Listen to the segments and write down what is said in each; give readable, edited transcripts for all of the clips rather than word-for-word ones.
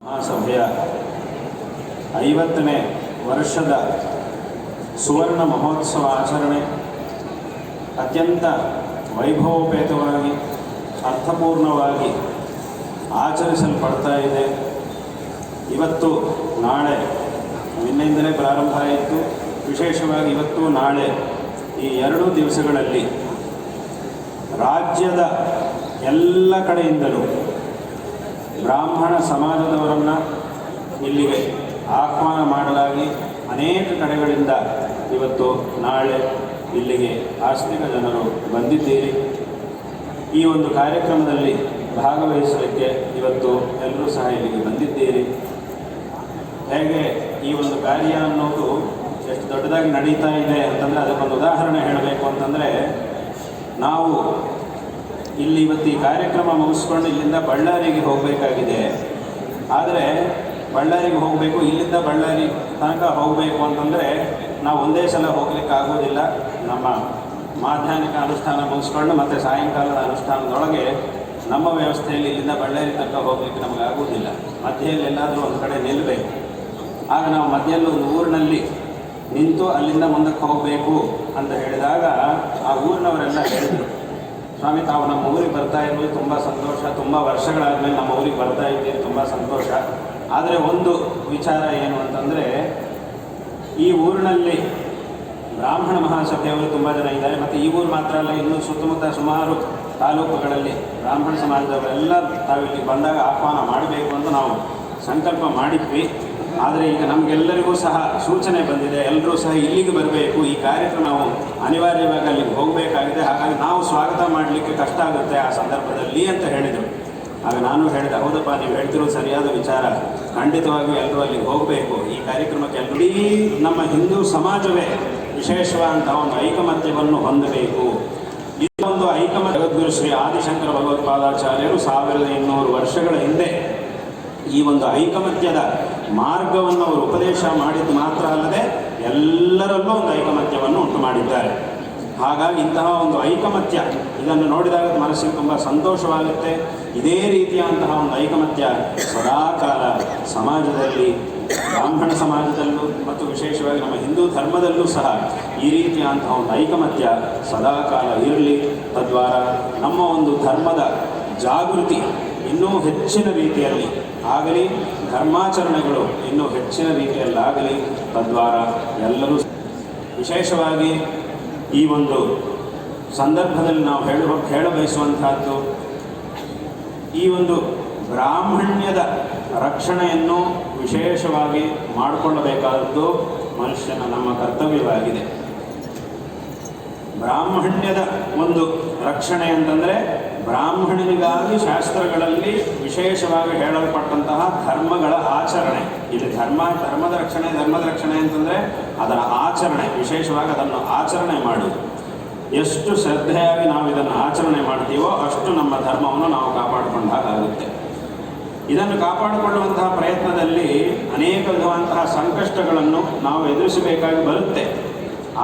ಮಹಾಸಭೆಯ 50ನೇ ವರ್ಷದ ಸುವರ್ಣ ಮಹೋತ್ಸವ ಆಚರಣೆ ಅತ್ಯಂತ ವೈಭವೋಪೇತವಾಗಿ ಅರ್ಥಪೂರ್ಣವಾಗಿ ಆಚರಿಸಲ್ಪಡ್ತಾ ಇದೆ. ಇವತ್ತು ನಾಳೆ ನಿನ್ನೆಯಿಂದಲೇ ಪ್ರಾರಂಭ ಆಯಿತು. ವಿಶೇಷವಾಗಿ ಇವತ್ತು ನಾಳೆ ಈ 2 ದಿವಸಗಳಲ್ಲಿ ರಾಜ್ಯದ ಎಲ್ಲ ಕಡೆಯಿಂದಲೂ ಬ್ರಾಹ್ಮಣ ಸಮಾಜದವರನ್ನು ಇಲ್ಲಿಗೆ ಆಹ್ವಾನ ಮಾಡಲಾಗಿ ಅನೇಕ ಕಡೆಗಳಿಂದ ಇವತ್ತು ನಾಳೆ ಇಲ್ಲಿಗೆ ಆಸ್ತಿಕ ಜನರು ಬಂದಿದ್ದೀರಿ. ಈ ಒಂದು ಕಾರ್ಯಕ್ರಮದಲ್ಲಿ ಭಾಗವಹಿಸಲಿಕ್ಕೆ ಇವತ್ತು ಎಲ್ಲರೂ ಸಹ ಇಲ್ಲಿಗೆ ಬಂದಿದ್ದೀರಿ. ಹೇಗೆ ಈ ಒಂದು ಕಾರ್ಯ ಅನ್ನೋದು ಎಷ್ಟು ದೊಡ್ಡದಾಗಿ ನಡೀತಾ ಇದೆ ಅಂತಂದರೆ ಅದಕ್ಕೊಂದು ಉದಾಹರಣೆ ಹೇಳಬೇಕು ಅಂತಂದರೆ, ನಾವು ಇಲ್ಲಿ ಇವತ್ತು ಈ ಕಾರ್ಯಕ್ರಮ ಮುಗಿಸ್ಕೊಂಡು ಇಲ್ಲಿಂದ ಬಳ್ಳಾರಿಗೆ ಹೋಗಬೇಕಾಗಿದೆ. ಆದರೆ ಬಳ್ಳಾರಿಗೆ ಹೋಗಬೇಕು, ಇಲ್ಲಿಂದ ಬಳ್ಳಾರಿ ತನಕ ಹೋಗಬೇಕು ಅಂತಂದರೆ ನಾವು ಒಂದೇ ಸಲ ಹೋಗ್ಲಿಕ್ಕೆ ಆಗೋದಿಲ್ಲ. ನಮ್ಮ ಮಾಧ್ಯಾಹ್ನಿಕ ಅನುಷ್ಠಾನ ಮುಗಿಸ್ಕೊಂಡು ಮತ್ತು ಸಾಯಂಕಾಲದ ಅನುಷ್ಠಾನದೊಳಗೆ ನಮ್ಮ ವ್ಯವಸ್ಥೆಯಲ್ಲಿ ಇಲ್ಲಿಂದ ಬಳ್ಳಾರಿ ತನಕ ಹೋಗಲಿಕ್ಕೆ ನಮಗೆ ಆಗೋದಿಲ್ಲ. ಮಧ್ಯೆಯಲ್ಲಿ ಎಲ್ಲಾದರೂ ಒಂದು ಕಡೆ ನಿಲ್ಲಬೇಕು. ಆಗ ನಾವು ಮಧ್ಯೆಯಲ್ಲಿ ಒಂದು ಊರಿನಲ್ಲಿ ನಿಂತು ಅಲ್ಲಿಂದ ಮುಂದಕ್ಕೆ ಹೋಗಬೇಕು ಅಂತ ಹೇಳಿದಾಗ ಆ ಊರಿನವರೆಲ್ಲ ಹೇಳಿದರು, ಸ್ವಾಮಿ ತಾವು ನಮ್ಮ ಊರಿಗೆ ಬರ್ತಾ ಇರೋದು ತುಂಬ ಸಂತೋಷ, ತುಂಬ ವರ್ಷಗಳಾದಮೇಲೆ ನಮ್ಮ ಊರಿಗೆ ಬರ್ತಾ ಇದ್ದೀರಿ, ತುಂಬ ಸಂತೋಷ. ಆದರೆ ಒಂದು ವಿಚಾರ ಏನು ಅಂತಂದರೆ, ಈ ಊರಿನಲ್ಲಿ ಬ್ರಾಹ್ಮಣ ಮಹಾಸಭೆಯವರು ತುಂಬ ಜನ ಇದ್ದಾರೆ. ಮತ್ತು ಈ ಊರು ಮಾತ್ರ ಅಲ್ಲ, ಇನ್ನೂ ಸುತ್ತಮುತ್ತ ಸುಮಾರು ತಾಲೂಕುಗಳಲ್ಲಿ ಬ್ರಾಹ್ಮಣ ಸಮಾಜದವರೆಲ್ಲ ತಾವಿಲ್ಲಿ ಬಂದಾಗ ಆಹ್ವಾನ ಮಾಡಬೇಕು ಅಂತ ನಾವು ಸಂಕಲ್ಪ ಮಾಡಿದ್ವಿ. ಆದರೆ ಈಗ ನಮಗೆಲ್ಲರಿಗೂ ಸಹ ಸೂಚನೆ ಬಂದಿದೆ, ಎಲ್ಲರೂ ಸಹ ಇಲ್ಲಿಗೆ ಬರಬೇಕು, ಈ ಕಾರ್ಯಕ್ರಮ ನಾವು ಅನಿವಾರ್ಯವಾಗಿ ಅಲ್ಲಿಗೆ ಹೋಗಬೇಕಾಗಿದೆ, ಹಾಗಾಗಿ ನಾವು ಸ್ವಾಗತ ಮಾಡಲಿಕ್ಕೆ ಕಷ್ಟ ಆಗುತ್ತೆ ಆ ಸಂದರ್ಭದಲ್ಲಿ ಅಂತ ಹೇಳಿದರು. ಆಗ ನಾನು ಹೇಳಿದೆ, ಹೌದಪ್ಪ ನೀವು ಹೇಳ್ತಿರೋದು ಸರಿಯಾದ ವಿಚಾರ, ಖಂಡಿತವಾಗಿಯೂ ಎಲ್ಲರೂ ಅಲ್ಲಿಗೆ ಹೋಗಬೇಕು. ಈ ಕಾರ್ಯಕ್ರಮಕ್ಕೆ ಇಡೀ ನಮ್ಮ ಹಿಂದೂ ಸಮಾಜವೇ ವಿಶೇಷವಾದಂತಹ ಒಂದು ಐಕಮತ್ಯವನ್ನು ಹೊಂದಬೇಕು. ಇದೊಂದು ಐಕಮತ್ಯ ಜಗದ್ಗುರು ಶ್ರೀ ಆದಿಶಂಕರ ಭಗವತ್ಪಾದಾಚಾರ್ಯರು 1200 ವರ್ಷಗಳ ಹಿಂದೆ ಈ ಒಂದು ಐಕಮತ್ಯದ ಮಾರ್ಗವನ್ನು ಅವರು ಉಪದೇಶ ಮಾಡಿದ್ದು ಮಾತ್ರ ಅಲ್ಲದೆ ಎಲ್ಲರಲ್ಲೂ ಒಂದು ಐಕಮತ್ಯವನ್ನು ಉಂಟು ಮಾಡಿದ್ದಾರೆ. ಹಾಗಾಗಿ ಇಂತಹ ಒಂದು ಐಕಮತ್ಯ ಇದನ್ನು ನೋಡಿದಾಗ ಮನಸ್ಸಿಗೆ ತುಂಬ ಸಂತೋಷವಾಗುತ್ತೆ. ಇದೇ ರೀತಿಯಾದಂತಹ ಒಂದು ಐಕಮತ್ಯ ಸದಾಕಾಲ ಸಮಾಜದಲ್ಲಿ, ಬ್ರಾಹ್ಮಣ ಸಮಾಜದಲ್ಲೂ ಮತ್ತು ವಿಶೇಷವಾಗಿ ನಮ್ಮ ಹಿಂದೂ ಧರ್ಮದಲ್ಲೂ ಸಹ ಈ ರೀತಿಯಾದಂತಹ ಒಂದು ಐಕಮತ್ಯ ಸದಾಕಾಲ ಇರಲಿ. ತದ್ವಾರ ನಮ್ಮ ಒಂದು ಧರ್ಮದ ಜಾಗೃತಿ ಇನ್ನೂ ಹೆಚ್ಚಿನ ರೀತಿಯಲ್ಲಿ ಆಗಲಿ, ಧರ್ಮಾಚರಣೆಗಳು ಇನ್ನೂ ಹೆಚ್ಚಿನ ರೀತಿಯಲ್ಲಾಗಲಿ. ತದ್ವಾರ ಎಲ್ಲರೂ ವಿಶೇಷವಾಗಿ ಈ ಒಂದು ಸಂದರ್ಭದಲ್ಲಿ ನಾವು ಹೇಳಬಯಸುವಂತಹದ್ದು, ಈ ಒಂದು ಬ್ರಾಹ್ಮಣ್ಯದ ರಕ್ಷಣೆಯನ್ನು ವಿಶೇಷವಾಗಿ ಮಾಡಿಕೊಳ್ಳಬೇಕಾದದ್ದು ಮನುಷ್ಯನ ನಮ್ಮ ಕರ್ತವ್ಯವಾಗಿದೆ. ಬ್ರಾಹ್ಮಣ್ಯದ ಒಂದು ರಕ್ಷಣೆ ಅಂತಂದರೆ ಬ್ರಾಹ್ಮಣನಿಗಾಗಿ ಶಾಸ್ತ್ರಗಳಲ್ಲಿ ವಿಶೇಷವಾಗಿ ಹೇಳಲ್ಪಟ್ಟಂತಹ ಧರ್ಮಗಳ ಆಚರಣೆ. ಇಲ್ಲಿ ಧರ್ಮದ ರಕ್ಷಣೆ ಅಂತಂದರೆ ಅದರ ಆಚರಣೆ, ವಿಶೇಷವಾಗಿ ಅದನ್ನು ಆಚರಣೆ ಮಾಡುವುದು. ಎಷ್ಟು ಶ್ರದ್ಧೆಯಾಗಿ ನಾವು ಇದನ್ನು ಆಚರಣೆ ಮಾಡ್ತೀವೋ ಅಷ್ಟು ನಮ್ಮ ಧರ್ಮವನ್ನು ನಾವು ಕಾಪಾಡಿಕೊಂಡ ಹಾಗಾಗುತ್ತೆ. ಇದನ್ನು ಕಾಪಾಡಿಕೊಳ್ಳುವಂತಹ ಪ್ರಯತ್ನದಲ್ಲಿ ಅನೇಕ ವಿಧವಾದಂತಹ ಸಂಕಷ್ಟಗಳನ್ನು ನಾವು ಎದುರಿಸಬೇಕಾಗಿ ಬರುತ್ತೆ.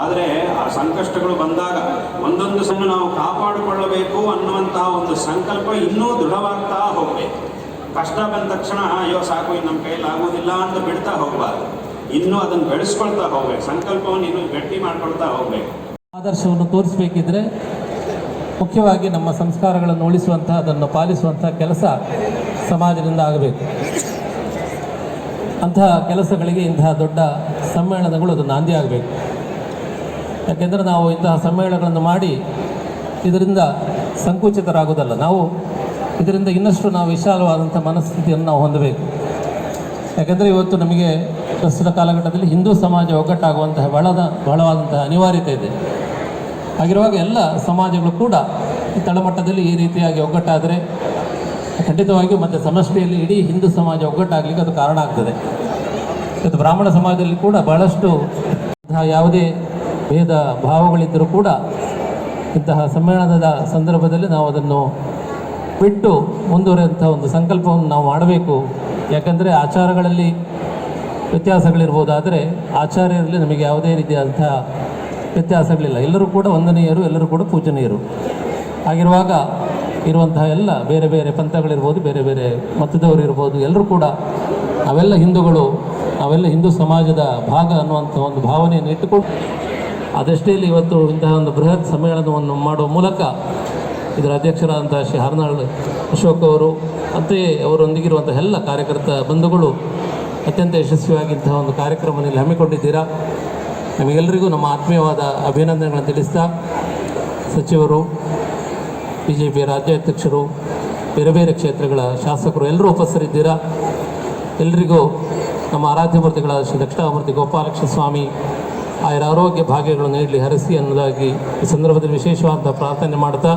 ಆದರೆ ಆ ಸಂಕಷ್ಟಗಳು ಬಂದಾಗ ಒಂದೊಂದು ಸಹ ನಾವು ಕಾಪಾಡಿಕೊಳ್ಳಬೇಕು ಅನ್ನುವಂತಹ ಒಂದು ಸಂಕಲ್ಪ ಇನ್ನೂ ದೃಢವಾಗ್ತಾ ಹೋಗಬೇಕು. ಕಷ್ಟ ಬಂದ ತಕ್ಷಣ ಅಯ್ಯೋ ಸಾಕು ಇನ್ನು ನಮ್ಮ ಕೈಯಲ್ಲಿ ಆಗೋದಿಲ್ಲ ಅಂತ ಬಿಡ್ತಾ ಹೋಗಬಾರ್ದು. ಇನ್ನೂ ಅದನ್ನು ಬೆಳೆಸ್ಕೊಳ್ತಾ ಹೋಗ್ಬೇಕು, ಸಂಕಲ್ಪವನ್ನು ಇನ್ನೂ ಗಟ್ಟಿ ಮಾಡ್ಕೊಳ್ತಾ ಹೋಗಬೇಕು. ಆದರ್ಶವನ್ನು ತೋರಿಸಬೇಕಿದ್ರೆ ಮುಖ್ಯವಾಗಿ ನಮ್ಮ ಸಂಸ್ಕಾರಗಳನ್ನು ಉಳಿಸುವಂತಹ, ಅದನ್ನು ಪಾಲಿಸುವಂತಹ ಕೆಲಸ ಸಮಾಜದಿಂದ ಆಗಬೇಕು. ಅಂತಹ ಕೆಲಸಗಳಿಗೆ ಇಂತಹ ದೊಡ್ಡ ಸಮ್ಮೇಳನಗಳು ಅದು ನಾಂದಿ ಆಗಬೇಕು. ಯಾಕೆಂದರೆ ನಾವು ಇಂತಹ ಸಮ್ಮೇಳನಗಳನ್ನು ಮಾಡಿ ಇದರಿಂದ ಸಂಕುಚಿತರಾಗೋದಲ್ಲ, ನಾವು ಇದರಿಂದ ಇನ್ನಷ್ಟು ನಾವು ವಿಶಾಲವಾದಂಥ ಮನಸ್ಥಿತಿಯನ್ನು ನಾವು ಹೊಂದಬೇಕು. ಯಾಕೆಂದರೆ ಇವತ್ತು ನಮಗೆ ಪ್ರಸ್ತುತ ಕಾಲಘಟ್ಟದಲ್ಲಿ ಹಿಂದೂ ಸಮಾಜ ಒಗ್ಗಟ್ಟಾಗುವಂತಹ ಬಹಳವಾದಂತಹ ಅನಿವಾರ್ಯತೆ ಇದೆ. ಹಾಗಿರುವಾಗ ಎಲ್ಲ ಸಮಾಜಗಳು ಕೂಡ ತಳಮಟ್ಟದಲ್ಲಿ ಈ ರೀತಿಯಾಗಿ ಒಗ್ಗಟ್ಟಾದರೆ ಖಂಡಿತವಾಗಿಯೂ ಮತ್ತು ಸಮಷ್ಟಿಯಲ್ಲಿ ಇಡೀ ಹಿಂದೂ ಸಮಾಜ ಒಗ್ಗಟ್ಟಾಗಲಿಕ್ಕೆ ಅದು ಕಾರಣ ಆಗ್ತದೆ. ಇವತ್ತು ಬ್ರಾಹ್ಮಣ ಸಮಾಜದಲ್ಲಿ ಕೂಡ ಬಹಳಷ್ಟು ಯಾವುದೇ ಭೇದ ಭಾವಗಳಿದ್ದರೂ ಕೂಡ ಇಂತಹ ಸಮ್ಮೇಳನದ ಸಂದರ್ಭದಲ್ಲಿ ನಾವು ಅದನ್ನು ಬಿಟ್ಟು ಮುಂದುವರೆಯುವಂಥ ಒಂದು ಸಂಕಲ್ಪವನ್ನು ನಾವು ಮಾಡಬೇಕು. ಯಾಕಂದರೆ ಆಚಾರಗಳಲ್ಲಿ ವ್ಯತ್ಯಾಸಗಳಿರ್ಬೋದು, ಆದರೆ ಆಚಾರ್ಯರಲ್ಲಿ ನಮಗೆ ಯಾವುದೇ ರೀತಿಯಾದಂಥ ವ್ಯತ್ಯಾಸಗಳಿಲ್ಲ. ಎಲ್ಲರೂ ಕೂಡ ವಂದನೀಯರು, ಎಲ್ಲರೂ ಕೂಡ ಪೂಜನೀಯರು. ಹಾಗಿರುವಾಗ ಇರುವಂತಹ ಎಲ್ಲ ಬೇರೆ ಬೇರೆ ಪಂಥಗಳಿರ್ಬೋದು, ಬೇರೆ ಬೇರೆ ಮತದವರು ಇರ್ಬೋದು, ಎಲ್ಲರೂ ಕೂಡ ನಾವೆಲ್ಲ ಹಿಂದೂಗಳು, ನಾವೆಲ್ಲ ಹಿಂದೂ ಸಮಾಜದ ಭಾಗ ಅನ್ನುವಂಥ ಒಂದು ಭಾವನೆಯನ್ನು ಇಟ್ಟುಕೊಂಡು ಅದಷ್ಟೇ ಇಲ್ಲಿ ಇವತ್ತು ಇಂತಹ ಒಂದು ಬೃಹತ್ ಸಮ್ಮೇಳನವನ್ನು ಮಾಡುವ ಮೂಲಕ ಇದರ ಅಧ್ಯಕ್ಷರಾದಂಥ ಶ್ರೀ ಹಾರ್ನಾಳ್ ಅಶೋಕ್ ಅವರು ಅಂತೆಯೇ ಅವರೊಂದಿಗಿರುವಂಥ ಎಲ್ಲ ಕಾರ್ಯಕರ್ತ ಬಂಧುಗಳು ಅತ್ಯಂತ ಯಶಸ್ವಿಯಾಗಿ ಇಂತಹ ಒಂದು ಕಾರ್ಯಕ್ರಮದಲ್ಲಿ ಹಮ್ಮಿಕೊಂಡಿದ್ದೀರಾ. ನಿಮಗೆಲ್ಲರಿಗೂ ನಮ್ಮ ಆತ್ಮೀಯವಾದ ಅಭಿನಂದನೆಗಳನ್ನು ತಿಳಿಸ್ತಾ, ಸಚಿವರು, BJP ರಾಜ್ಯಾಧ್ಯಕ್ಷರು, ಬೇರೆ ಬೇರೆ ಕ್ಷೇತ್ರಗಳ ಶಾಸಕರು ಎಲ್ಲರೂ ಉಪಸ್ಥಿತರಿದ್ದೀರಾ. ಎಲ್ಲರಿಗೂ ನಮ್ಮ ಆರಾಧ್ಯ ಮೂರ್ತಿಗಳ ಶ್ರೀ ದಕ್ಷಿಣಾಮೂರ್ತಿ ಗೋಪಾಲಕೃಷ್ಣ ಸ್ವಾಮಿ ಆರೋಗ್ಯ ಭಾಗ್ಯಗಳನ್ನು ನೀಡಲಿ ಹರಿಸಿ ಅನ್ನೋದಾಗಿ ಈ ಸಂದರ್ಭದಲ್ಲಿ ವಿಶೇಷವಾದ ಪ್ರಾರ್ಥನೆ ಮಾಡ್ತಾ,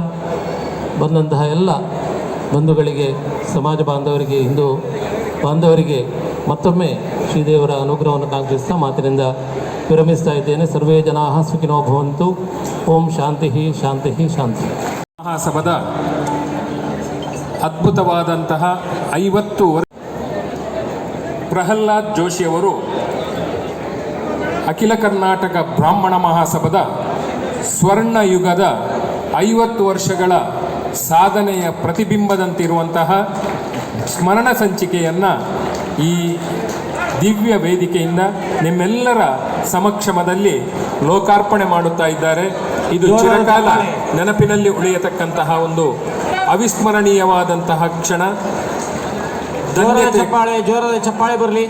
ಬಂದಂತಹ ಎಲ್ಲ ಬಂಧುಗಳಿಗೆ, ಸಮಾಜ ಬಾಂಧವರಿಗೆ, ಹಿಂದೂ ಬಾಂಧವರಿಗೆ ಮತ್ತೊಮ್ಮೆ ಶ್ರೀದೇವರ ಅನುಗ್ರಹವನ್ನು ಕಾಂಕ್ಷಿಸ್ತಾ ಮಾತಿನಿಂದ ವಿರಮಿಸ್ತಾ ಇದ್ದೇನೆ. ಸರ್ವೇ ಜನಾಃ ಸುಖಿನೋ ಭವಂತು. ಓಂ ಶಾಂತಿ ಶಾಂತಿ ಶಾಂತಿ. ಮಹಾಸಭಾದ ಅದ್ಭುತವಾದಂತಹ 50 ಪ್ರಹ್ಲಾದ್ ಜೋಶಿಯವರು ಅಖಿಲ ಕರ್ನಾಟಕ ಬ್ರಾಹ್ಮಣ ಮಹಾಸಭಾದ ಸ್ವರ್ಣ ಯುಗದ 50 ವರ್ಷಗಳ ಸಾಧನೆಯ ಪ್ರತಿಬಿಂಬದಂತಿರುವಂತಹ ಸ್ಮರಣ ಸಂಚಿಕೆಯನ್ನು ಈ ದಿವ್ಯ ವೇದಿಕೆಯಿಂದ ನಿಮ್ಮೆಲ್ಲರ ಸಮಕ್ಷಮದಲ್ಲಿ ಲೋಕಾರ್ಪಣೆ ಮಾಡುತ್ತಾ ಇದ್ದಾರೆ. ಇದು ಚಿರಕಾಲ ನೆನಪಿನಲ್ಲಿ ಉಳಿಯತಕ್ಕಂತಹ ಒಂದು ಅವಿಸ್ಮರಣೀಯವಾದಂತಹ ಕ್ಷಣ. ಜೋರದ ಚಪ್ಪಾಳೆ ಬರಲಿ.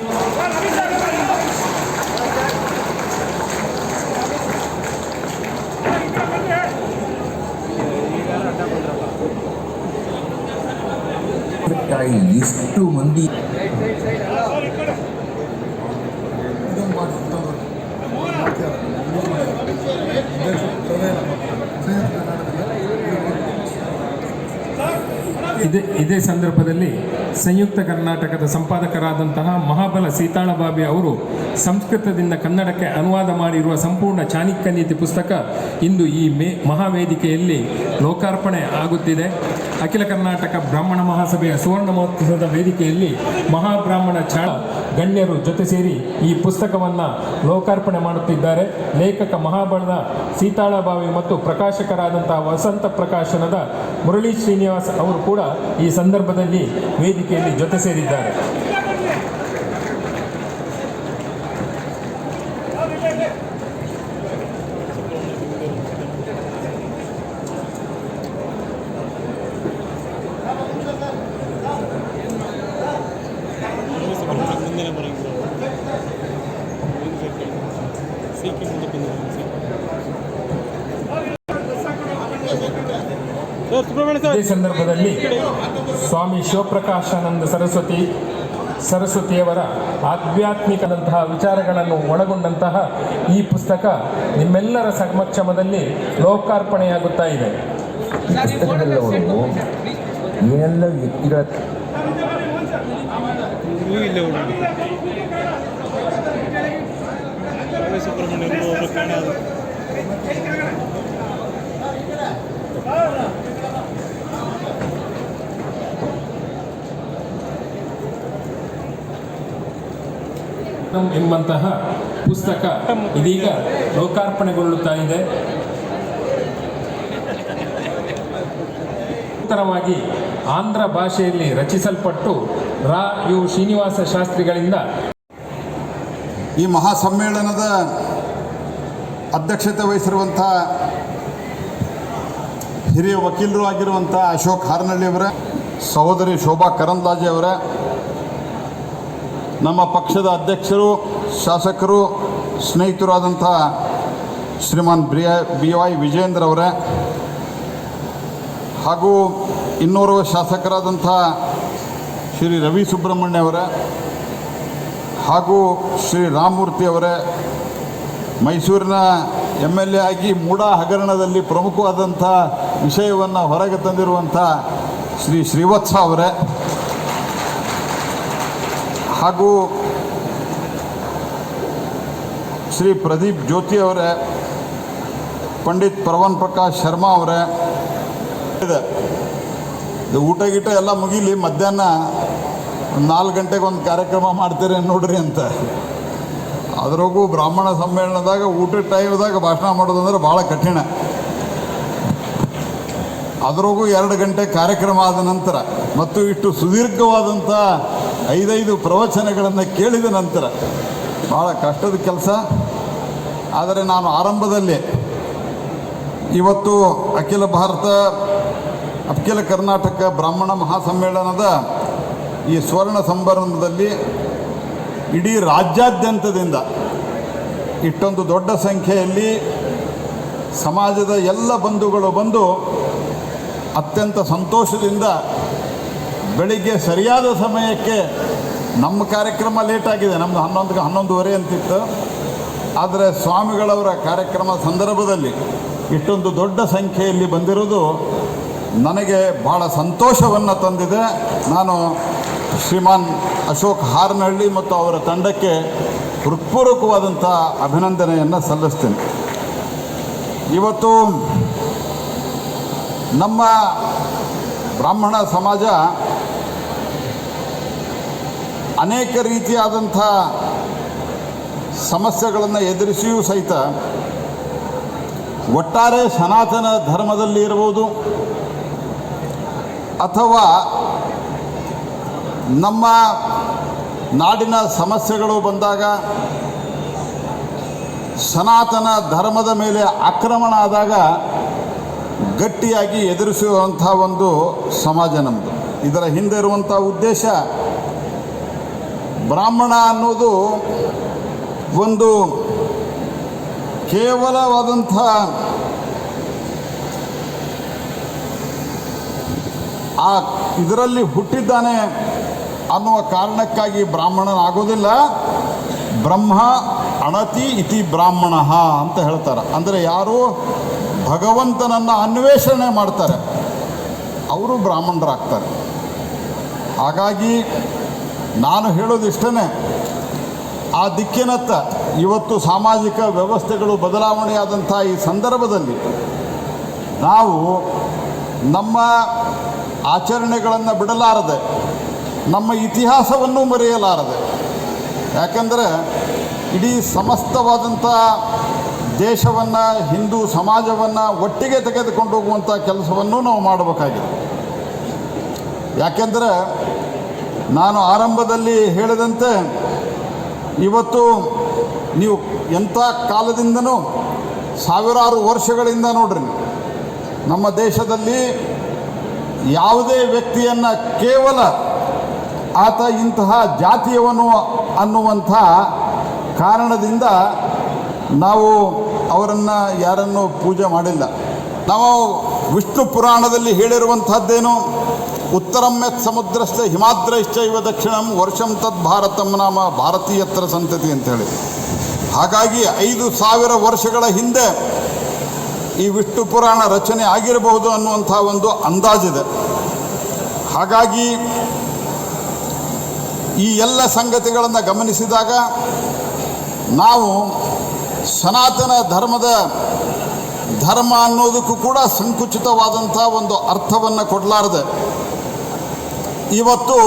ಎಷ್ಟು ಮಂದಿ ಇದೇ ಸಂದರ್ಭದಲ್ಲಿ ಸಂಯುಕ್ತ ಕರ್ನಾಟಕದ ಸಂಪಾದಕರಾದಂತಹ ಮಹಾಬಲ ಸೀತಾಳಬಾಬಿ ಅವರು ಸಂಸ್ಕೃತದಿಂದ ಕನ್ನಡಕ್ಕೆ ಅನುವಾದ ಮಾಡಿರುವ ಸಂಪೂರ್ಣ ಚಾಣಕ್ಯ ನೀತಿ ಪುಸ್ತಕ ಇಂದು ಈ ಮಹಾವೇದಿಕೆಯಲ್ಲಿ ಲೋಕಾರ್ಪಣೆ ಆಗುತ್ತಿದೆ. ಅಖಿಲ ಕರ್ನಾಟಕ ಬ್ರಾಹ್ಮಣ ಮಹಾಸಭೆಯ ಸುವರ್ಣ ಮಹೋತ್ಸವದ ವೇದಿಕೆಯಲ್ಲಿ ಮಹಾಬ್ರಾಹ್ಮಣ ಚಾಳ ಗಣ್ಯರು ಜೊತೆ ಸೇರಿ ಈ ಪುಸ್ತಕವನ್ನು ಲೋಕಾರ್ಪಣೆ ಮಾಡುತ್ತಿದ್ದಾರೆ. ಲೇಖಕ ಮಹಾಬಲದ ಸೀತಾಳಬಾವಿ ಮತ್ತು ಪ್ರಕಾಶಕರಾದಂತಹ ವಸಂತ ಪ್ರಕಾಶನದ ಮುರಳಿ ಶ್ರೀನಿವಾಸ್ ಅವರು ಕೂಡ ಈ ಸಂದರ್ಭದಲ್ಲಿ ವೇದಿಕೆಯಲ್ಲಿ ಜೊತೆ ಸೇರಿದ್ದಾರೆ. ಇದೇ ಸಂದರ್ಭದಲ್ಲಿ ಸ್ವಾಮಿ ಶಿವಪ್ರಕಾಶಾನಂದ ಸರಸ್ವತಿಯವರ ಆಧ್ಯಾತ್ಮಿಕದಂತಹ ವಿಚಾರಗಳನ್ನು ಒಳಗೊಂಡಂತಹ ಈ ಪುಸ್ತಕ ನಿಮ್ಮೆಲ್ಲರ ಸಮಕ್ಷಮದಲ್ಲಿ ಲೋಕಾರ್ಪಣೆಯಾಗುತ್ತಾ ಇದೆ. ಈ ಪುಸ್ತಕದಲ್ಲಿ ಅವರು ಏನೆಲ್ಲ ವ್ಯಕ್ತಿಗಳ ಎಂಬಂತಹ ಪುಸ್ತಕ ಇದೀಗ ಲೋಕಾರ್ಪಣೆಗೊಳ್ಳುತ್ತಾ ಇದೆ. ನೂತನವಾಗಿ ಆಂಧ್ರ ಭಾಷೆಯಲ್ಲಿ ರಚಿಸಲ್ಪಟ್ಟು ಯು ಶ್ರೀನಿವಾಸ ಶಾಸ್ತ್ರಿಗಳಿಂದ ಈ ಮಹಾಸಮ್ಮೇಳನದ ಅಧ್ಯಕ್ಷತೆ ವಹಿಸಿರುವಂಥ ಹಿರಿಯ ವಕೀಲರು ಆಗಿರುವಂಥ ಅಶೋಕ್ ಹಾರ್ನಳ್ಳಿಯವರ, ಸಹೋದರಿ ಶೋಭಾ ಕರಂದ್ಲಾಜೆ ಅವರ, ನಮ್ಮ ಪಕ್ಷದ ಅಧ್ಯಕ್ಷರು, ಶಾಸಕರು, ಸ್ನೇಹಿತರಾದಂಥ ಶ್ರೀಮಾನ್ BY ವಿಜೇಂದ್ರ ಅವರ, ಹಾಗೂ ಇನ್ನೋರ್ವ ಶಾಸಕರಾದಂಥ ಶ್ರೀ ರವಿ ಸುಬ್ರಹ್ಮಣ್ಯ ಅವರ, ಹಾಗೂ ಶ್ರೀ ರಾಮಮೂರ್ತಿ ಅವರೇ, ಮೈಸೂರಿನ MLA ಆಗಿ ಮೂಡಾ ಹಗರಣದಲ್ಲಿ ಪ್ರಮುಖವಾದಂಥ ವಿಷಯವನ್ನು ಹೊರಗೆ ತಂದಿರುವಂಥ ಶ್ರೀ ಶ್ರೀವತ್ಸ ಅವರೇ, ಹಾಗೂ ಶ್ರೀ ಪ್ರದೀಪ್ ಜ್ಯೋತಿ ಅವರೇ, ಪಂಡಿತ್ ಪ್ರವನ್ ಪ್ರಕಾಶ್ ಶರ್ಮಾ ಅವರೇ. ಇದು ಊಟ ಗೀಟ ಎಲ್ಲ ಮುಗೀಲಿ, ಮಧ್ಯಾಹ್ನ 4 ಗಂಟೆಗೆ ಒಂದು ಕಾರ್ಯಕ್ರಮ ಮಾಡ್ತೀರಿ ನೋಡ್ರಿ ಅಂತ. ಅದ್ರಾಗೂ ಬ್ರಾಹ್ಮಣ ಸಮ್ಮೇಳನದಾಗ ಊಟದ ಟೈಮ್ದಾಗ ಭಾಷಣ ಮಾಡೋದಂದ್ರೆ ಭಾಳ ಕಠಿಣ. ಅದರೊಳಗೂ 2 ಗಂಟೆ ಕಾರ್ಯಕ್ರಮ ಆದ ನಂತರ ಮತ್ತು ಇಷ್ಟು ಸುದೀರ್ಘವಾದಂಥ 5 ಪ್ರವಚನಗಳನ್ನು ಕೇಳಿದ ನಂತರ ಭಾಳ ಕಷ್ಟದ ಕೆಲಸ. ಆದರೆ ನಾನು ಆರಂಭದಲ್ಲಿ ಇವತ್ತು ಅಖಿಲ ಕರ್ನಾಟಕ ಬ್ರಾಹ್ಮಣ ಮಹಾಸಮ್ಮೇಳನದ ಈ ಸ್ವರ್ಣ ಸಂಭ್ರಮದಲ್ಲಿ ಇಡೀ ರಾಜ್ಯಾದ್ಯಂತದಿಂದ ಇಷ್ಟೊಂದು ದೊಡ್ಡ ಸಂಖ್ಯೆಯಲ್ಲಿ ಸಮಾಜದ ಎಲ್ಲ ಬಂಧುಗಳು ಬಂದು ಅತ್ಯಂತ ಸಂತೋಷದಿಂದ ಬೆಳಿಗ್ಗೆ ಸರಿಯಾದ ಸಮಯಕ್ಕೆ, ನಮ್ಮ ಕಾರ್ಯಕ್ರಮ ಲೇಟಾಗಿದೆ, ನಮ್ಮದು 11:30 ಅಂತಿತ್ತು, ಆದರೆ ಸ್ವಾಮಿಗಳವರ ಕಾರ್ಯಕ್ರಮ ಸಂದರ್ಭದಲ್ಲಿ ಇಷ್ಟೊಂದು ದೊಡ್ಡ ಸಂಖ್ಯೆಯಲ್ಲಿ ಬಂದಿರೋದು ನನಗೆ ಭಾಳ ಸಂತೋಷವನ್ನು ತಂದಿದೆ. ನಾನು ಶ್ರೀಮಾನ್ ಅಶೋಕ್ ಹಾರನಹಳ್ಳಿ ಮತ್ತು ಅವರ ತಂಡಕ್ಕೆ ಹೃತ್ಪೂರ್ವಕವಾದಂಥ ಅಭಿನಂದನೆಯನ್ನು ಸಲ್ಲಿಸ್ತೀನಿ. ಇವತ್ತು ನಮ್ಮ ಬ್ರಾಹ್ಮಣ ಸಮಾಜ ಅನೇಕ ರೀತಿಯಾದಂಥ ಸಮಸ್ಯೆಗಳನ್ನು ಎದುರಿಸಿಯೂ ಸಹಿತ ಒಟ್ಟಾರೆ ಸನಾತನ ಧರ್ಮದಲ್ಲಿ ಇರಬಹುದು ಅಥವಾ ನಮ್ಮ ನಾಡಿನ ಸಮಸ್ಯೆಗಳು ಬಂದಾಗ, ಸನಾತನ ಧರ್ಮದ ಮೇಲೆ ಆಕ್ರಮಣ ಆದಾಗ ಗಟ್ಟಿಯಾಗಿ ಎದುರಿಸುವಂಥ ಒಂದು ಸಮಾಜ ನಮ್ಮದು. ಇದರ ಹಿಂದೆ ಇರುವಂಥ ಉದ್ದೇಶ, ಬ್ರಾಹ್ಮಣ ಅನ್ನೋದು ಒಂದು ಕೇವಲವಾದಂಥ ಇದರಲ್ಲಿ ಹುಟ್ಟಿದ್ದಾನೆ ಅನ್ನುವ ಕಾರಣಕ್ಕಾಗಿ ಬ್ರಾಹ್ಮಣನಾಗೋದಿಲ್ಲ. ಬ್ರಹ್ಮ ಅಣತಿ ಇತಿ ಬ್ರಾಹ್ಮಣ ಅಂತ ಹೇಳ್ತಾರೆ. ಅಂದರೆ ಯಾರು ಭಗವಂತನನ್ನು ಅನ್ವೇಷಣೆ ಮಾಡ್ತಾರೆ ಅವರು ಬ್ರಾಹ್ಮಣರಾಗ್ತಾರೆ. ಹಾಗಾಗಿ ನಾನು ಹೇಳೋದಿಷ್ಟೇ, ಆ ದಿಕ್ಕಿನತ್ತ ಇವತ್ತು ಸಾಮಾಜಿಕ ವ್ಯವಸ್ಥೆಗಳು ಬದಲಾವಣೆಯಾದಂಥ ಈ ಸಂದರ್ಭದಲ್ಲಿ ನಾವು ನಮ್ಮ ಆಚರಣೆಗಳನ್ನು ಬಿಡಲಾರದೆ, ನಮ್ಮ ಇತಿಹಾಸವನ್ನು ಮರೆಯಲಾರದೆ, ಯಾಕಂದರೆ ಇಡೀ ಸಮಸ್ತವಾದಂಥ ದೇಶವನ್ನು, ಹಿಂದೂ ಸಮಾಜವನ್ನು ಒಟ್ಟಿಗೆ ತೆಗೆದುಕೊಂಡು ಹೋಗುವಂಥ ಕೆಲಸವನ್ನು ನಾವು ಮಾಡಬೇಕಾಗಿದೆ. ಯಾಕೆಂದರೆ ನಾನು ಆರಂಭದಲ್ಲಿ ಹೇಳಿದಂತೆ, ಇವತ್ತು ನೀವು ಎಂಥ ಕಾಲದಿಂದನೂ ಸಾವಿರಾರು ವರ್ಷಗಳಿಂದ ನೋಡ್ರಿ, ನಮ್ಮ ದೇಶದಲ್ಲಿ ಯಾವುದೇ ವ್ಯಕ್ತಿಯನ್ನು ಕೇವಲ ಆತ ಇಂತಹ ಜಾತಿಯವನು ಅನ್ನುವಂಥ ಕಾರಣದಿಂದ ನಾವು ಅವರನ್ನು ಯಾರನ್ನು ಪೂಜೆ ಮಾಡಿಲ್ಲ. ನಾವು ವಿಷ್ಣು ಪುರಾಣದಲ್ಲಿ ಹೇಳಿರುವಂಥದ್ದೇನು, ಉತ್ತರಂ ಯತ್ ಸಮುದ್ರಸ್ಥ ಹಿಮಾದ್ರೈಶ್ಚ ಇವ ದಕ್ಷಿಣಂ ವರ್ಷಂ ತದ್ ಭಾರತಂ ನಾಮ ಭಾರತೀಯತ್ರ ಸಂತತಿ ಅಂತೇಳಿ. ಹಾಗಾಗಿ 5,000 ವರ್ಷಗಳ ಹಿಂದೆ ಈ ವಿಷ್ಣು ಪುರಾಣ ರಚನೆ ಆಗಿರಬಹುದು ಅನ್ನುವಂಥ ಒಂದು ಅಂದಾಜಿದೆ. ಹಾಗಾಗಿ ಈ ಎಲ್ಲ ಸಂಗತಿಗಳನ್ನು ಗಮನಿಸಿದಾಗ ನಾವು ಸನಾತನ ಧರ್ಮ ಅನ್ನೋದಕ್ಕೂ ಕೂಡ ಸಂಕುಚಿತವಾದಂಥ ಒಂದು ಅರ್ಥವನ್ನು ಕೊಡಲಾರದೆ, ಇವತ್ತು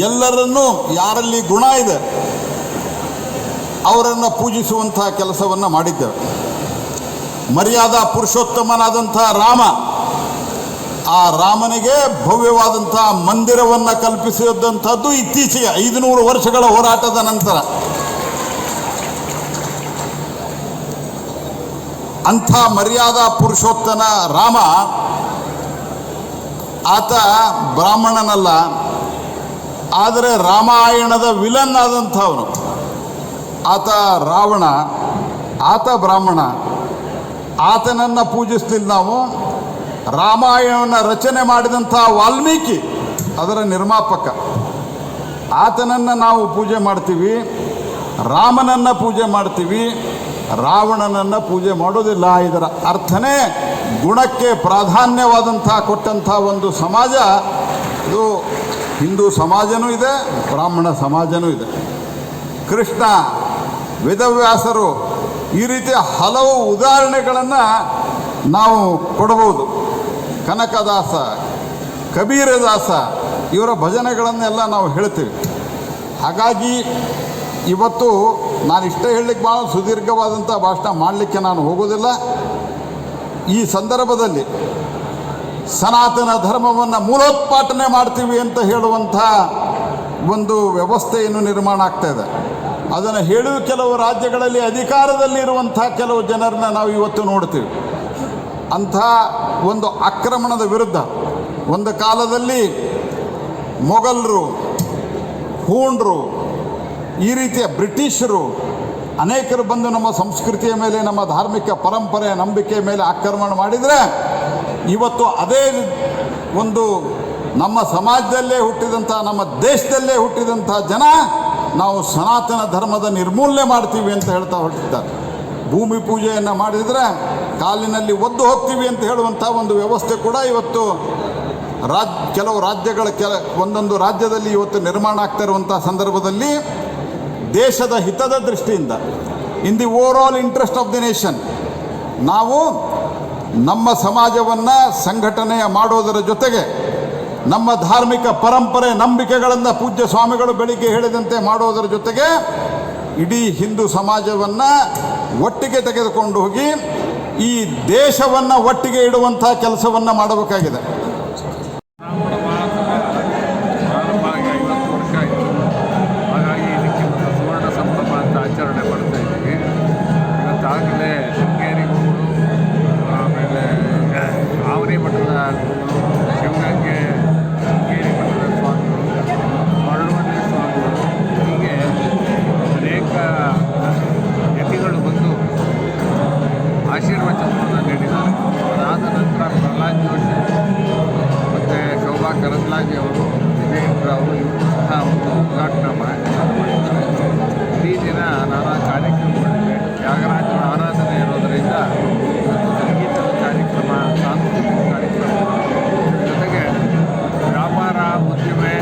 ಎಲ್ಲರನ್ನೂ ಯಾರಲ್ಲಿ ಗುಣ ಇದೆ ಅವರನ್ನು ಪೂಜಿಸುವಂಥ ಕೆಲಸವನ್ನು ಮಾಡಿದ್ದೇವೆ. ಮರ್ಯಾದಾ ಪುರುಷೋತ್ತಮನಾದಂಥ ರಾಮ, ಆ ರಾಮನಿಗೆ ಭವ್ಯವಾದಂಥ ಮಂದಿರವನ್ನು ಕಲ್ಪಿಸಿದಂಥದ್ದು ಇತ್ತೀಚೆಗೆ 500 ವರ್ಷಗಳ ಹೋರಾಟದ ನಂತರ. ಅಂಥ ಮರ್ಯಾದಾ ಪುರುಷೋತ್ತಮ ರಾಮ, ಆತ ಬ್ರಾಹ್ಮಣನಲ್ಲ, ಆದರೆ ರಾಮಾಯಣದ ವಿಲನ್ ಆದಂಥವನು ಆತ ರಾವಣ, ಆತ ಬ್ರಾಹ್ಮಣ. ಆತನನ್ನು ಪೂಜಿಸ್ಲಿಲ್ಲ ನಾವು. ರಾಮಾಯಣವನ್ನು ರಚನೆ ಮಾಡಿದಂಥ ವಾಲ್ಮೀಕಿ ಅದರ ನಿರ್ಮಾಪಕ, ಆತನನ್ನು ನಾವು ಪೂಜೆ ಮಾಡ್ತೀವಿ, ರಾಮನನ್ನು ಪೂಜೆ ಮಾಡ್ತೀವಿ, ರಾವಣನನ್ನು ಪೂಜೆ ಮಾಡೋದಿಲ್ಲ. ಇದರ ಅರ್ಥನೇ ಗುಣಕ್ಕೆ ಪ್ರಾಧಾನ್ಯವಾದಂಥ ಕೊಟ್ಟಂಥ ಒಂದು ಸಮಾಜ ಇದು. ಹಿಂದೂ ಸಮಾಜನೂ ಇದೆ, ಬ್ರಾಹ್ಮಣ ಸಮಾಜನೂ ಇದೆ. ಕೃಷ್ಣ, ವೇದವ್ಯಾಸರು, ಈ ರೀತಿಯ ಹಲವು ಉದಾಹರಣೆಗಳನ್ನು ನಾವು ಕೊಡಬಹುದು. ಕನಕದಾಸ, ಕಬೀರದಾಸ ಇವರ ಭಜನೆಗಳನ್ನೆಲ್ಲ ನಾವು ಹೇಳ್ತೀವಿ. ಹಾಗಾಗಿ ಇವತ್ತು ನಾನು ಇಷ್ಟೇ ಹೇಳಲಿಕ್ಕೆ ಭಾಳ ಸುದೀರ್ಘವಾದಂಥ ಭಾಷಣ ಮಾಡಲಿಕ್ಕೆ ನಾನು ಹೋಗೋದಿಲ್ಲ. ಈ ಸಂದರ್ಭದಲ್ಲಿ ಸನಾತನ ಧರ್ಮವನ್ನು ಮೂಲೋತ್ಪಾಟನೆ ಮಾಡ್ತೀವಿ ಅಂತ ಹೇಳುವಂಥ ಒಂದು ವ್ಯವಸ್ಥೆಯನ್ನು ನಿರ್ಮಾಣ ಆಗ್ತಾ ಇದೆ. ಅದನ್ನು ಹೇಳುವ ಕೆಲವು ರಾಜ್ಯಗಳಲ್ಲಿ ಅಧಿಕಾರದಲ್ಲಿರುವಂಥ ಕೆಲವು ಜನರನ್ನ ನಾವು ಇವತ್ತು ನೋಡ್ತೀವಿ. ಅಂಥ ಒಂದು ಆಕ್ರಮಣದ ವಿರುದ್ಧ ಒಂದು ಕಾಲದಲ್ಲಿ ಮೊಘಲರು, ಹೂಣರು, ಈ ರೀತಿಯ ಬ್ರಿಟಿಷರು ಅನೇಕರು ಬಂದು ನಮ್ಮ ಸಂಸ್ಕೃತಿಯ ಮೇಲೆ, ನಮ್ಮ ಧಾರ್ಮಿಕ ಪರಂಪರೆಯ ನಂಬಿಕೆಯ ಮೇಲೆ ಆಕ್ರಮಣ ಮಾಡಿದರೆ, ಇವತ್ತು ಅದೇ ಒಂದು ನಮ್ಮ ಸಮಾಜದಲ್ಲೇ ಹುಟ್ಟಿದಂಥ, ನಮ್ಮ ದೇಶದಲ್ಲೇ ಹುಟ್ಟಿದಂಥ ಜನ ನಾವು ಸನಾತನ ಧರ್ಮದ ನಿರ್ಮೂಲನೆ ಮಾಡ್ತೀವಿ ಅಂತ ಹೇಳ್ತಾ ಹೊರಟಿದ್ದಾರೆ. ಭೂಮಿ ಪೂಜೆಯನ್ನು ಮಾಡಿದರೆ ಕಾಲಿನಲ್ಲಿ ಒದ್ದು ಹೋಗ್ತೀವಿ ಅಂತ ಹೇಳುವಂಥ ಒಂದು ವ್ಯವಸ್ಥೆ ಕೂಡ ಇವತ್ತು ಕೆಲವು ರಾಜ್ಯಗಳ ಒಂದೊಂದು ರಾಜ್ಯದಲ್ಲಿ ಇವತ್ತು ನಿರ್ಮಾಣ ಆಗ್ತಾ ಇರುವಂಥ ಸಂದರ್ಭದಲ್ಲಿ ದೇಶದ ಹಿತದ ದೃಷ್ಟಿಯಿಂದ, in the over all interest of the nation, ನಾವು ನಮ್ಮ ಸಮಾಜವನ್ನು ಸಂಘಟನೆ ಮಾಡೋದರ ಜೊತೆಗೆ ನಮ್ಮ ಧಾರ್ಮಿಕ ಪರಂಪರೆ ನಂಬಿಕೆಗಳನ್ನು ಪೂಜ್ಯ ಸ್ವಾಮಿಗಳು ಬೆಳಿಗ್ಗೆ ಹೇಳಿದಂತೆ ಮಾಡೋದರ ಜೊತೆಗೆ ಇಡೀ ಹಿಂದೂ ಸಮಾಜವನ್ನು ಒಟ್ಟಿಗೆ ತೆಗೆದುಕೊಂಡು ಹೋಗಿ ಈ ದೇಶವನ್ನು ಒಟ್ಟಿಗೆ ಇಡುವಂಥ ಕೆಲಸವನ್ನು ಮಾಡಬೇಕಾಗಿದೆ. ಬ್ರಾಹ್ಮಣ ಮಹಾಸಭೆ ಪ್ರಾರಂಭ ಆಗಿ 50 ವರ್ಷ ಆಯಿತು. ಹಾಗಾಗಿ ಇದಕ್ಕೆ ಒಂದು ಸುವರ್ಣ ಸಂಭ್ರಮ ಅಂತ ಆಚರಣೆ ಮಾಡ್ತಾ ಇದ್ದೀವಿ. ಇವತ್ತಾಗಲೇ ಶೃಂಗೇರಿ ಗುರುಗಳು, ಆಮೇಲೆ ಆವರಿ ಮಠದ ಗುರುಗಳು, ಶಿವಗಂಗೆ ಶೃಂಗೇರಿ ಮಠದ ಸ್ವಾಮಿಗಳು, ಮರಳುವನೆ ಸ್ವಾಮಿಗಳು, ಹೀಗೆ ಅನೇಕ ಯತಿಗಳು ಬಂದು ಆಶೀರ್ವಚನವನ್ನು ನೀಡಿದ್ದಾರೆ. ಅದಾದ ನಂತರ ಪ್ರಹ್ಲಾದ್ ಜೋಶಿ ಮತ್ತು ಶೋಭಾ ಕರಂದ್ಲಾಜೆ ಅವರು, ವಿಜಯೇಂದ್ರ ಅವರು, ಇವರು ಸಹ ಒಂದು ಉದ್ಘಾಟನಾ ಮಾಡಿದ್ದಾರೆ. ಇಡೀ ದಿನ ನಾನಾ ಕಾರ್ಯಕ್ರಮಗಳಿವೆ. ತ್ಯಾಗರಾಜರ ಆರಾಧನೆ ಇರೋದರಿಂದ ಇವತ್ತು ಸಂಗೀತದ ಕಾರ್ಯಕ್ರಮ, ಸಾಂಸ್ಕೃತಿಕ ಕಾರ್ಯಕ್ರಮ, ಜೊತೆಗೆ ವ್ಯಾಪಾರ, ಉದ್ದಿಮೆ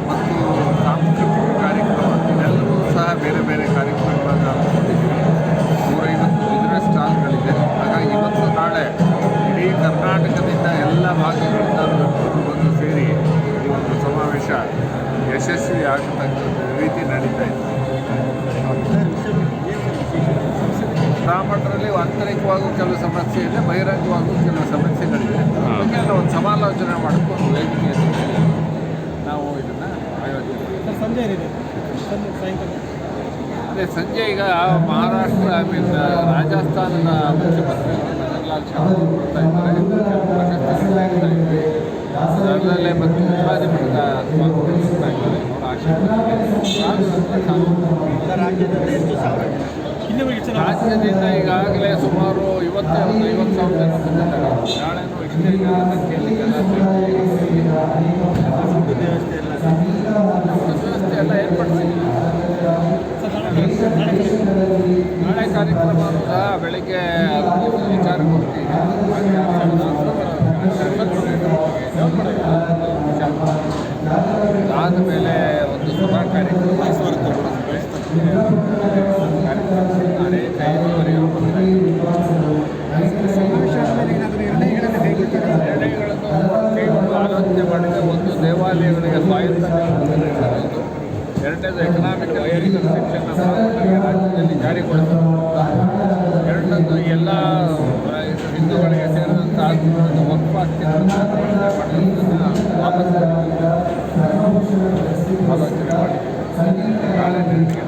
ಮತ್ತು ಸಾಂಸ್ಕೃತಿಕ ಕಾರ್ಯಕ್ರಮ ಇದೆಲ್ಲವೂ ಸಹ ಬೇರೆ ಬೇರೆ ಕಾರ್ಯಕ್ರಮಗಳನ್ನು ಹಮ್ಮಿಕೊಂಡಿದ್ದೀವಿ. 150 ಬಿಸ್ನೆಸ್ ಸ್ಟಾಲ್ಗಳಿದೆ. ಹಾಗಾಗಿ ಇವತ್ತು ನಾಳೆ ಇಡೀ ಕರ್ನಾಟಕದಿಂದ ಎಲ್ಲ ಭಾಗಗಳಿಂದ ಬಂದು ಸೇರಿ ಈ ಒಂದು ಸಮಾವೇಶ ಯಶಸ್ವಿ ಆಗತಕ್ಕಂಥ ರೀತಿ ನಡೀತಾ ಇದೆ. ಬ್ರಾಹ್ಮಣರಲ್ಲಿ ಆಂತರಿಕವಾಗೂ ಕೆಲವು ಸಮಸ್ಯೆ ಇದೆ, ಬಹಿರಂಗವಾಗೂ ಕೆಲವು ಸಮಸ್ಯೆಗಳಿದೆ. ಅದಕ್ಕೆಲ್ಲ ಒಂದು ಸಮಾಲೋಚನೆ ಮಾಡಿಕೊಂಡು ವೇದಿಕೆಯಲ್ಲಿ ನಾವು ಇದನ್ನು ಆಯೋಜನೆ ಮಾಡಿದ್ದೀವಿ. ಅದೇ ಸಂಜೆ ಈಗ ಮಹಾರಾಷ್ಟ್ರ ರಾಜಸ್ಥಾನದ ಮುಖ್ಯಮಂತ್ರಿಗಳು ಮನೋಹರ್ ಶರ್ಮಾ ಬರ್ತಾ ಇದ್ದಾರೆ. ಪ್ರಶಸ್ತಿಗಳನ್ನ ನೀಡ್ತಾ ಇದ್ದೀವಿ. ಅದರಲ್ಲೇ ಮತ್ತು ಉಪಾಧಿ ಮಠದ ಸ್ವಾಮಿಗಳು ಬರ್ತಾ ಇದ್ದಾರೆ. ಅವರ ರಾಜ್ಯದಿಂದ ಈಗಾಗಲೇ ಸುಮಾರು 50,000 ಜನ ಬಂದಿದ್ದಾರೆ. ನಾಳೆನೂ ಇಷ್ಟೇ ಸಂಖ್ಯೆಯಲ್ಲಿ ಜನ ವ್ಯವಸ್ಥೆ ಎಲ್ಲ ಏರ್ಪಡಿಸಿದ್ದೀವಿ. ನಾಳೆ ಕಾರ್ಯಕ್ರಮ ಸಹ ಬೆಳಗ್ಗೆ ವಿಚಾರಗೋಷ್ಠಿ ಅದಾದ ಮೇಲೆ ಒಂದು ಸಭಾ ಕಾರ್ಯಕ್ರಮ ಅನೇಕ 5ವರೆಗೂ ಬರ್ತಾ ನಿರ್ಣಯಗಳನ್ನು ಕೈಗೊಂಡು ಆಲೋಚನೆ ಮಾಡಿದರೆ, ಒಂದು ದೇವಾಲಯಗಳಿಗೆ ಸ್ವಾಯತ್ತ ನೀಡುವುದು, ಎರಡನೇದು ಎಕನಾಮಿಕ್ ಸೆಕ್ಷನ್ ರಾಜ್ಯದಲ್ಲಿ ಜಾರಿಗೊಳಿಸುವುದು, ಎರಡನೇದು ಎಲ್ಲ ಹಿಂದೂಗಳಿಗೆ ಸೇರಿದಂಥ ವಕ್ಫ್ ಆಸ್ತಿಗಳನ್ನು ವಾಪಸ್ ಆಲೋಚನೆ ಮಾಡಿ ನಾಳೆ ನಿರ್ಣಯ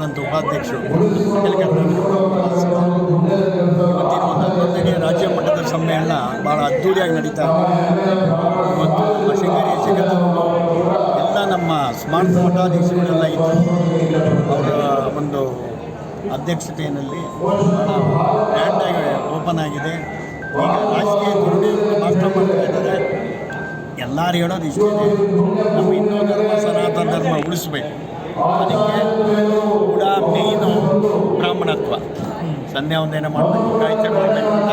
ಅಂತ ಉಪಾಧ್ಯಕ್ಷರು ಇವತ್ತಿನ ಒಂದು 11ನೇ ರಾಜ್ಯ ಮಟ್ಟದ ಸಮ್ಮೇಳನ ಭಾಳ ಅದ್ಧೂರಿಯಾಗಿ ನಡೀತಾ ಇದೆ. ಇವತ್ತು ನಮ್ಮ ಶೃಂಗೇರಿ ಜಗದ್ಗುರು ಎಲ್ಲ ನಮ್ಮ ಸ್ಮಾರ್ಟ್ ಮಠಾಧೀಶಗಳೆಲ್ಲ ಇದ್ದರು. ಅವರ ಒಂದು ಅಧ್ಯಕ್ಷತೆಯಲ್ಲಿ ಭಾಳ ಗ್ರ್ಯಾಂಡಾಗಿ ಓಪನ್ ಆಗಿದೆ. ಈಗ ರಾಜಕೀಯ ದುರ್ನೀತಿಗಳು ಮಾತ್ರ ಮಾಡ್ತಾ ಇದ್ದಾರೆ. ಎಲ್ಲರೂ ಹೇಳೋದು ಇಷ್ಟೇ, ನಮ್ಮ ಹಿಂದೂ ಧರ್ಮ ಸನಾತನ ಧರ್ಮ ಉಳಿಸ್ಬೇಕು. ಅದಕ್ಕೆ ಕೂಡ ಮೇಯ್ನು ಬ್ರಾಹ್ಮಣತ್ವ, ಸಂಧ್ಯಾ ವಂದನೆ ಮಾಡಬೇಕು, ಗಾಯತ್ರಿ ಮಾಡಬೇಕು ಅಂತ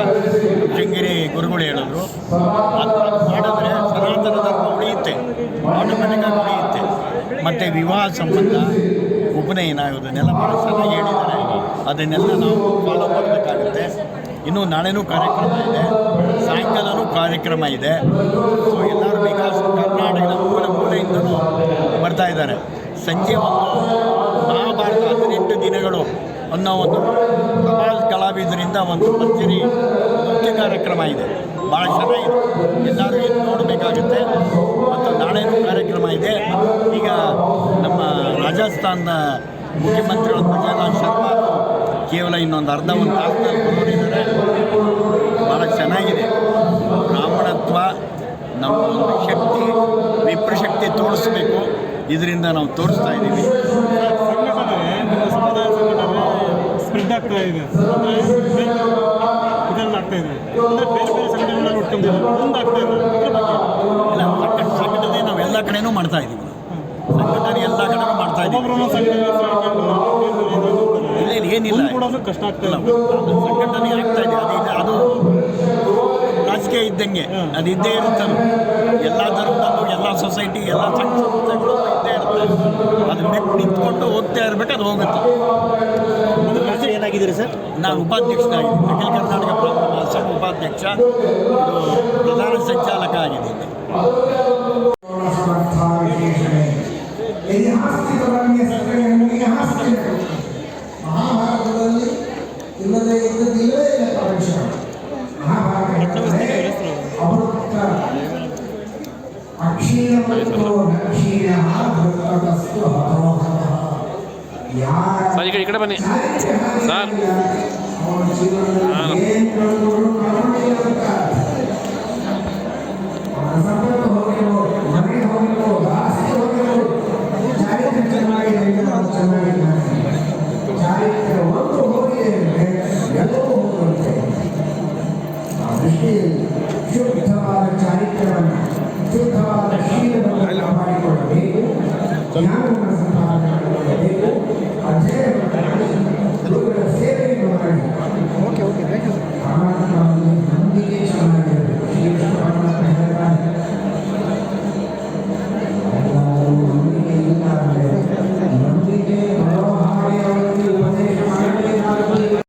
ಶೃಂಗೇರಿ ಗುರುಗಳು ಹೇಳಿದ್ರು. ಅದು ಮಾಡಿದ್ರೆ ಸನಾತನ ಧರ್ಮ ಉಳಿಯುತ್ತೆ, ಆಟೋಮೆಟಿಕ್ಕಾಗಿ ಉಳಿಯುತ್ತೆ. ಮತ್ತು ವಿವಾಹ ಸಂಬಂಧ, ಉಪನಯನ ಇವರನ್ನೆಲ್ಲ ಭಾಳ ಚೆನ್ನಾಗಿ ಹೇಳಿದ್ದಾರೆ. ಅದನ್ನೆಲ್ಲ ನಾವು ಫಾಲೋ ಮಾಡಬೇಕಾಗುತ್ತೆ. ಇನ್ನು ನಾಳೆನೂ ಕಾರ್ಯಕ್ರಮ ಇದೆ, ಸಾಯಂಕಾಲನೂ ಕಾರ್ಯಕ್ರಮ ಇದೆ. ಸೊ ಎಲ್ಲರೂ ವಿಕಾಸ ಕರ್ನಾಟಕದ ಮೂಲೆಯಿಂದಲೂ ಬರ್ತಾ ಇದ್ದಾರೆ. ಸಂಜೆ ಒಂದು ಮಹಾಭಾರತ 18 ದಿನಗಳು ಅನ್ನೋ ಒಂದು ಸಮಾಜ ಕಲಾವಿದರಿಂದ ಒಂದು ಭರ್ಜರಿ ನೃತ್ಯ ಕಾರ್ಯಕ್ರಮ ಇದೆ. ಭಾಳ ಚೆನ್ನಾಗಿದೆ, ಎಲ್ಲರೂ ಇದು ನೋಡಬೇಕಾಗುತ್ತೆ. ಮತ್ತು ನಾಳೆನೂ ಕಾರ್ಯಕ್ರಮ ಇದೆ. ಈಗ ನಮ್ಮ ರಾಜಸ್ಥಾನದ ಮುಖ್ಯಮಂತ್ರಿಗಳು ಭಜನಲಾಲ್ ಶರ್ಮಾ ಕೇವಲ ಇನ್ನೊಂದು ಅರ್ಧ ಒಂದು ತಾಸಿನಲ್ಲಿ ಬರೋರಿದ್ದಾರೆ. ಭಾಳ ಚೆನ್ನಾಗಿದೆ. ಬ್ರಾಹ್ಮಣತ್ವ ನಮ್ಮ ಒಂದು ಶಕ್ತಿ, ವಿಪ್ರಶಕ್ತಿ ತೋರಿಸ್ಬೇಕು. ಇದರಿಂದ ನಾವು ತೋರಿಸ್ತಾ ಇದ್ದೀವಿ. ಸಂಘಟನೆ ನಿಮ್ಮ ಸಮುದಾಯ ಸಂಘಟನೆ ಸ್ಪ್ರೆಡ್ ಆಗ್ತಾ ಇದೆ, ಅಂದರೆ ಇದನ್ನು ಆಗ್ತಾ ಇದೆ, ಅಂದರೆ ಬೇರೆ ಬೇರೆ ಸಂಘಟನೆಗಳನ್ನ ನೋಡ್ಕೊಂಡಿದ್ದಾರೆ, ಮುಂದಾಗ್ತಾ ಇದೆ. ಇಲ್ಲ, ಸಂಘಟನೆ ನಾವು ಎಲ್ಲ ಕಡೆನೂ ಮಾಡ್ತಾ ಇದ್ದೀವಿ. ಸಂಘಟನೆ ಎಲ್ಲ ಕಡೆನೂ ಮಾಡ್ತಾ ಇದ್ದೀವಿ. ಇಲ್ಲ ಏನಿಲ್ಲ, ಕಷ್ಟ ಆಗ್ತಾ ಇಲ್ಲ. ಸಂಘಟನೆ ಆಗ್ತಾ ಇದೆ. ಅದು ರಾಜಕೀಯ ಇದ್ದಂಗೆ ಅದು ಇದ್ದೇ ಇರುತ್ತಲ್ಲ. ಎಲ್ಲ ಧರ್ಮದಲ್ಲೂ ಎಲ್ಲ ಸೊಸೈಟಿ ಎಲ್ಲ ಸಂಘ ಸಂಸ್ಥೆಗಳು ಇದ್ದೇ ಇರುತ್ತೆ. ಅದು ಮೆಟ್ಟು ನಿಂತ್ಕೊಂಡು ಹೋಗ್ತಾ ಇರಬೇಕು, ಅದು ಹೋಗುತ್ತೆ. ಏನಾಗಿದ್ದೀರಿ ಸರ್? ನಾನು ಉಪಾಧ್ಯಕ್ಷನಾಗಿದ್ದೀನಿ, ಅಖಿಲ ಕರ್ನಾಟಕ ಬ್ರಾಹ್ಮಣ ಮಹಾಸಭಾ ಉಪಾಧ್ಯಕ್ಷ, ಇದು ಪ್ರಧಾನ ಸಂಚಾಲಕ ಆಗಿದ್ದೀನಿ. ಮಹಾಭಾರತದಲ್ಲಿ ಇಲ್ಲದೆ ಇಲ್ಲದೇ ಇಲ್ಲ ಪ್ರವೇಶ. ಮಹಾಭಾರತ ಅಮೃತ ಅಕ್ಷೀಣ ಮತ್ತು ನಕ್ಷೀಣ ಭೃತದಸ್ತು ಹತೋಹತಃ. ಈ ಕಡೆ ಬನ್ನಿ ಸರ್. ಅವನ ಜೀವನದಲ್ಲಿ ಏನು ಕಳೆದುಕೊಂಡು ಕರುಣೆಯಿಂದ ಅವನ ಸಂಪತ್ತು ಹೋಗಿರ್ಬೋದು, ಮನೆ ಹೋಗಿರ್ಬೋದು, ಆಸ್ತಿ ಹೋಗಿರ್ಬೋದು, ಚಾರಿತ್ರ್ಯ ಚೆನ್ನಾಗಿದೆ, ಚೆನ್ನಾಗಿದ್ದಾನೆ. ಚಾರಿತ್ರ್ಯ ಒಂದು ಹೋಗಿದೆ ಅಂದರೆ ಎಲ್ಲವೂ ಹೋಗುತ್ತೆ. ಆ ದೃಷ್ಟಿಯಲ್ಲಿ ಶುದ್ಧವಾದ ಚಾರಿತ್ರ್ಯವನ್ನು, ಶುದ್ಧವಾದ ಶೀಲವನ್ನು ಕಾಪಾಡಿಕೊಳ್ಳಬೇಕು. ಜ್ಞಾನ